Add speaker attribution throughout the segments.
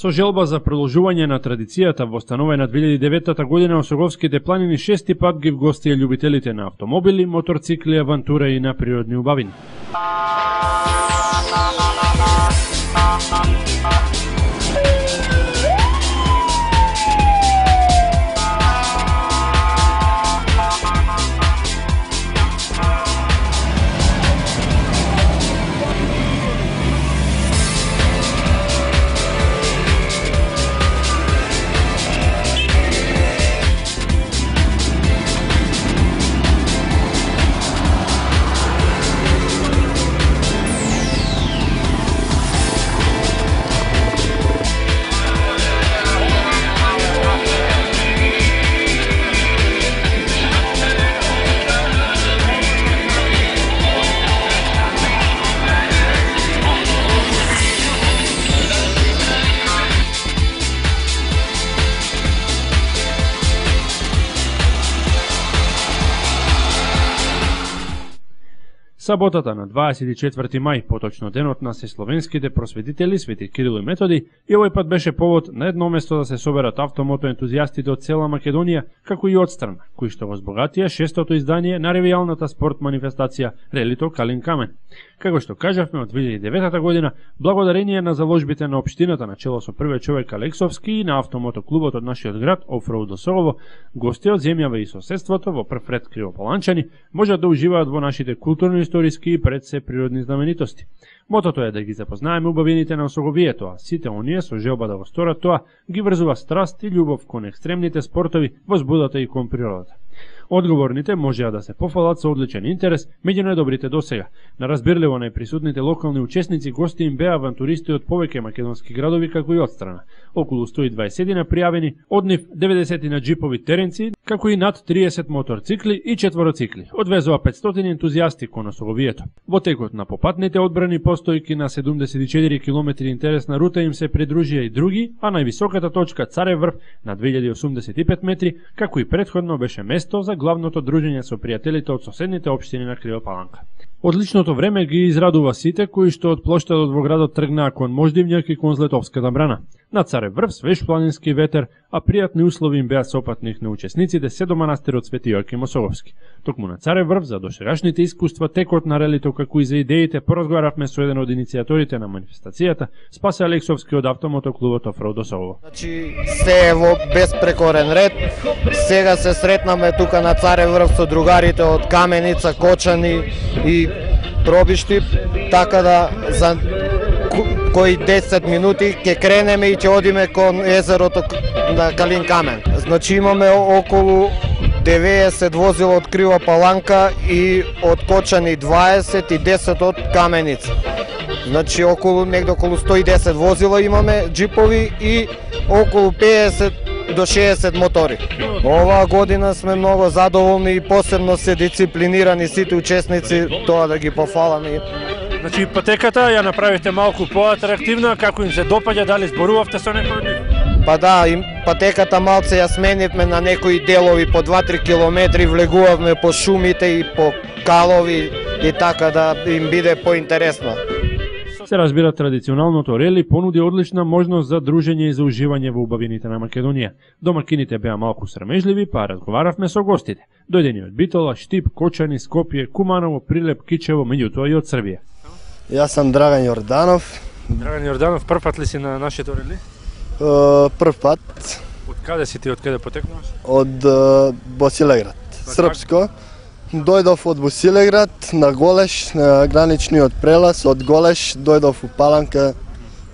Speaker 1: Со желба за продолжување на традицијата востановена 2009 година Осоговските планини 6 пат ги вгостија љубителите на автомобили, моторцикли, авантура и на природни убавини. Саботата на 24 мај, поточно денот на сесловенските просветители Свети Кирил и Методи, и овој пат беше повод на едно место да се соберат автомото ентузијастите од цела Македонија, како и од страна, кои што го збогатија 6-тото издание на ревијалната спорт манифестација Релито Калин Камен. Како што кажавме, од 2009 година, благодарение на заложбите на општината на чело со првиот човек Алексовски и на автомотоклубот од нашиот град Офроуд Досолово, гости од земјава и соседството во прв ред кривополанчани можат да уживаат во нашите културно-историски и пред се природни знаменитости. Мотото е да ги запознаеме убавините на Осоговието, а сите оние со желба да го сторат тоа ги врзува страст и љубов кон екстремните спортови, возбудата и кон природата. Одговорните можеа да се пофалат со одличен интерес меѓу најдобрите досега. На разбирливо најприсутните локални учесници гости им беа авантуристи од повеќе македонски градови како и од страна. Околу 120 пријавени, од нив 90 на џипови теренци, како и над 30 моторцикли и четвороцикли. Одвезува 500 ентузијасти кон Осоговието. Во текот на попатните одбрани постојки на 74 км интересна рута им се придружија и други, а највисоката точка Царев врв на 2085 метри, како и претходно беше место за главното дружење со пријателите од соседните општини на Кривопаланка. Одличното време ги израдува сите кои што од плоштадот во градот тргнаа кон Мождивњак и кон Злетовската брана. На Царев врв свеж планински ветер, а пријатни услови им беа сопатних на учесниците се до манастирот Свети Јоаким Осоговски. Токму на Царев врв за досегашните искуства, текот на релито како и за идеите поразговаравме со еден од иницијаторите на манифестацијата, Спасе Алексовски од автомотоклубот Офроуд Досолово.
Speaker 2: Значи се е во безпрекорен ред. Сега се сретнаме тука на Царев врв со другарите од Каменица, Кочани и Пробишти, така да за кои 10 минути ќе кренеме и ќе одиме кон езерото на Калин Камен. Значи имаме околу 90 возила од Кривопаланка и од Кочани 20 и 10 од Каменица. Значи негде околу 110 возила имаме џипови и околу 50 до 60 мотори. Оваа година сме многу задоволни и посебно се дисциплинирани сите учесници, тоа да ги пофаламе.
Speaker 1: Значи патеката ја направите малку поатрактивна, како им се допаѓа, дали зборувавте со некој од нив?
Speaker 2: Па да, патеката малце ја сменивме на некои делови по 2-3 километри, влегувавме по шумите и по калови и така да им биде поинтересно.
Speaker 1: Се разбира, традиционалното рели понуди одлична можност за дружење и за уживање во убавините на Македонија. Домакините беа малку срамежливи, па разговаравме со гостите. Дојдени од Битола, Штип, Кочани, Скопје, Куманово, Прилеп, Кичево, меѓутоа и од Србија.
Speaker 3: Јас сам Драган Јорданов.
Speaker 1: Драган Јорданов, прв пат ли си на нашето рели?
Speaker 3: Прв пат.
Speaker 1: Од каде си ти, од каде потекнуваш?
Speaker 3: Од Босилеград, српско. Дојдов од Босилеград на Голеш, на граничниот прелаз, од Голеш дојдов у Паланка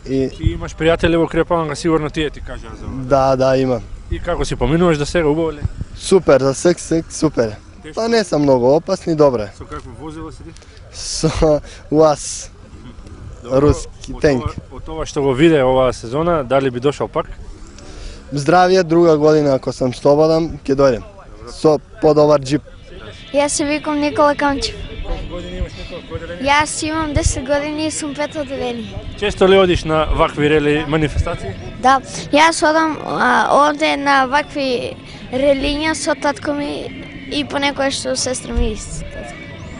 Speaker 3: и...
Speaker 1: Ти имаш пријатели во Кривопаланка, сигурно тие ти кажаа за ова.
Speaker 3: Да, имам.
Speaker 1: И како си поминуваш до сега, убаво ли?
Speaker 3: Супер, за сек, супер. Па не са многу опасни, добре.
Speaker 1: Со какво возило си ти?
Speaker 3: Со УАЗ, руски тенк.
Speaker 1: Од ова што го виде оваа сезона, дали би дошол пак?
Speaker 3: Здравје, друга година ако сам слободен, ќе дојдем. Со подобар џип.
Speaker 4: Јас се викам Никола Камчев.
Speaker 1: Колку години имаш, Никола?
Speaker 4: Јас имам 10 години и сум пето одделение.
Speaker 1: Често ли одиш на вакви рели манифестации?
Speaker 4: Да, јас одам овде на вакви релиња со татко ми и понекогаш со сестра ми.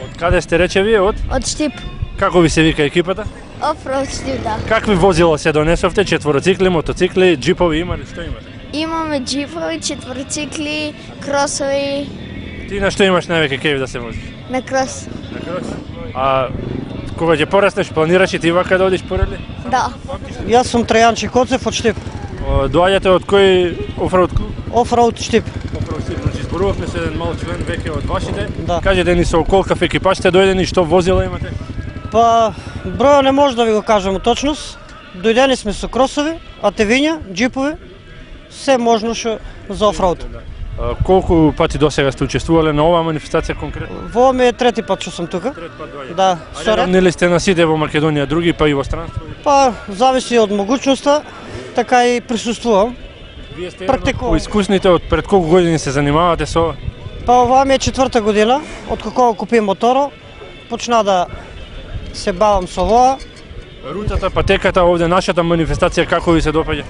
Speaker 1: Од каде сте, рече вие? Од
Speaker 4: Штип.
Speaker 1: Како ви се вика екипата?
Speaker 4: Офроуд штип, да.
Speaker 1: Какви возила се донесовте? Четвороцикли, мотоцикли, джипови имали, што имате?
Speaker 4: Имаме джипови, четвороцикли, кросови,
Speaker 1: Ти на што имаш највеќе кеви да се возиш?
Speaker 4: на крос.
Speaker 1: На крос. А кога ќе порастеш, планираш и ти вака да одиш поради?
Speaker 4: Да.
Speaker 5: Јас сум Трајанчи Коцев од Штип.
Speaker 1: Доаѓате од кој офроуд клуб?
Speaker 5: Офроуд Штип.
Speaker 1: Офроуд клуб. Значи зборувавме се еден мал член веќе од вашите.
Speaker 5: Да.
Speaker 1: Кажете ни со колкав екипаж сте дојдени, што возила имате?
Speaker 5: Па, броја не може да ви го кажам точност. Дојдени сме со кросови, атевиња, джипови, се можно што за офроуд.
Speaker 1: Колку пати досега сте учествувале на оваа манифестација конкретно?
Speaker 5: Во ми е трети пат што сум тука.
Speaker 1: Трет пат доаѓате.
Speaker 5: Да, со ред.
Speaker 1: Нели сте на сите во Македонија, други па и во странство?
Speaker 5: Па, зависи од могуćноста, така и присуствувам.
Speaker 1: Вие сте
Speaker 5: Практикувам.
Speaker 1: поискусните, од пред колку години се занимавате со...
Speaker 5: Па оваа ми е четврта година, од кога купив моторо, почна да се бавам со оваа.
Speaker 1: Рутата, патеката, овде нашата манифестација, како ви се допаѓа?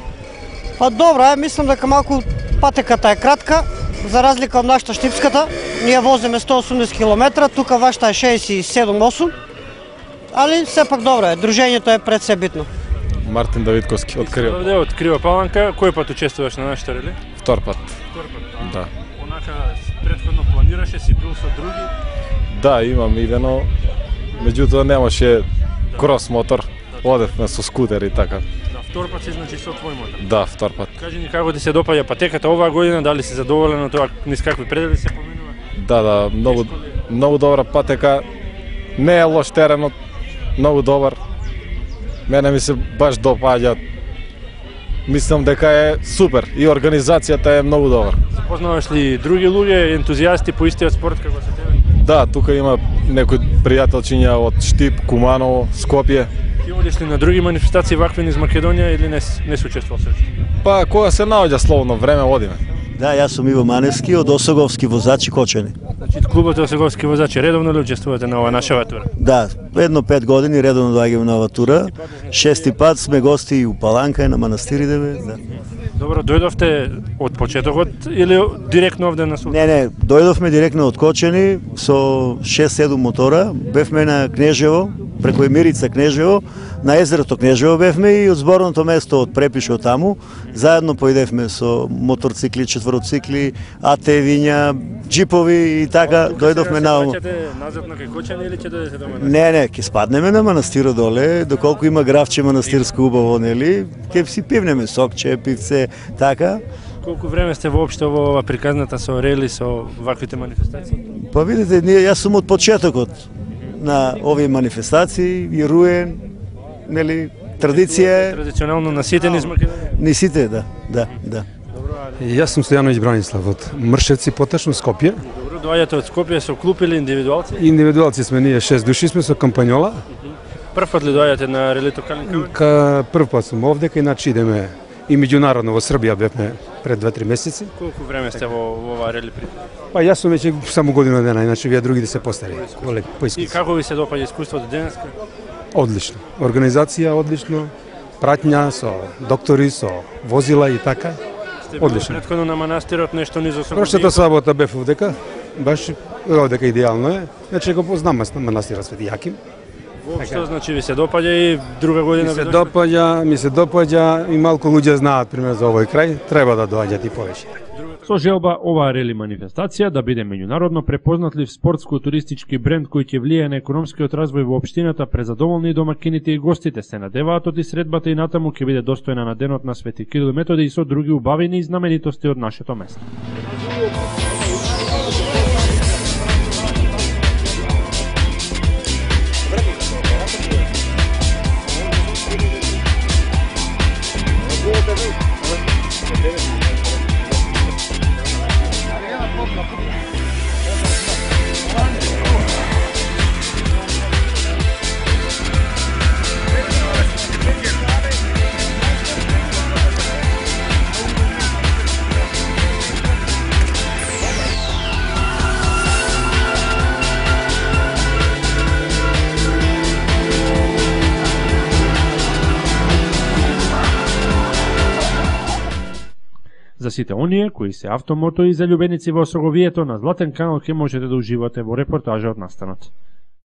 Speaker 5: Па добра, мислам дека малку патеката е кратка, за разлика од нашата штипската. Ние возиме 180 км, тука вашата е 67-8. Али сепак добра е, дружењето е пред се битно.
Speaker 6: Мартин Давидковски од Криво.
Speaker 1: Овде од Крива Паланка, кој пат учествуваш на нашата рели?
Speaker 6: Втор пат.
Speaker 1: Втор пат.
Speaker 6: Да.
Speaker 1: Онака претходно планираше, си бил со други?
Speaker 6: Да, имам идено. Меѓутоа немаше крос мотор. Одевме со скутер и така.
Speaker 1: Да, втор пат си значи со твој мотор.
Speaker 6: Да, втор пат.
Speaker 1: Кажи ни како ти се допаѓа патеката оваа година, дали си задоволен од тоа, низ какви предели се поминува?
Speaker 6: Да, многу добра патека. Не е лош теренот, многу добар. Мене ми се баш допаѓа. Мислам дека е супер и организацијата е многу добра.
Speaker 1: Запознаваш ли други луѓе, ентузијасти по истиот спорт како со тебе?
Speaker 6: Да, тука има некои пријателчиња од Штип, Куманово, Скопје.
Speaker 1: Ти одиш ли на други манифестации вакви низ Македонија или не се учествувал се?
Speaker 6: Па кога се наоѓа слободно време одиме.
Speaker 7: Да, јас сум Иво Маневски од Осоговски возачи Кочани.
Speaker 1: Значи клубот Осоговски возачи редовно ли учествувате на оваа нашава тура?
Speaker 7: Да, едно 5 години редовно доаѓаме на оваа тура. Шести пат сме гости и у Паланка и на манастирите, да.
Speaker 1: Добро, дојдовте од почетокот или директно овде на суд?
Speaker 7: Не, дојдовме директно од Кочани со 6-7 мотора, бевме на Кнежево, преку Емирица Кнежево, на езерото Кнежево бевме и од зборното место од Препишо таму, заедно поидевме со моторцикли, четвороцикли, атевиња, джипови и така дојдовме на ово.
Speaker 1: Назад на кај Кочани или ќе дојдете до манастир?
Speaker 7: Не, ќе спаднеме на манастирот доле, доколку има графче манастирско убаво, нели, ќе си пивнеме сокче, пивце, така.
Speaker 1: Колку време сте воопшто во ова приказната со рели, со ваквите манифестации?
Speaker 7: Па видите, јас сум од почетокот на овие манифестации и руен, нели, традиција.
Speaker 1: Традиционално на сите низ Македонија?
Speaker 7: Ни сите, да.
Speaker 8: Јас сум Стојановиќ Бранислав од Мршевци, поточно Скопје.
Speaker 1: Добро, доаѓате од Скопје со клуб или индивидуалци?
Speaker 8: Индивидуалци сме ние 6 души сме со кампањола.
Speaker 1: Прв пат ли доаѓате на релито Калин Камен?
Speaker 8: Прв пат сум овде, кај иначе идеме и меѓународно во Србија бевме пред 2-3 месеци.
Speaker 1: Колку време сте во оваа рели при?
Speaker 8: Па јас сум веќе само година дена, иначе вие другите се постари.
Speaker 1: И како ви се допаѓа искуството денеска?
Speaker 8: Одлично. Организација одлично, пратња со доктори, со возила и така. Одлично.
Speaker 1: Претходно на манастирот нешто низ освободија?
Speaker 8: Прошлата сабота бев овдека, баш овдека идеално е. Значи го познам манастирот Свети Јаким.
Speaker 1: Воопшто, значи ви се допаѓа и друга година?
Speaker 8: Ми се допаѓа и малку луѓе знаат пример за овој крај, треба да доаѓат и повеќе.
Speaker 1: Со желба оваа рели манифестација да биде меѓународно препознатлив спортско-туристички бренд кој ќе влијае на економскиот развој во општината, презадоволни домакините и гостите се надеваат од средбата и натаму ќе биде достојна на денот на Свети Кирил и Методи и со други убавини и знаменитости од нашето место. За сите оние кои се автомото и заљубеници во Осоговието, на Златен канал ќе можете да уживате во репортажа од настанот.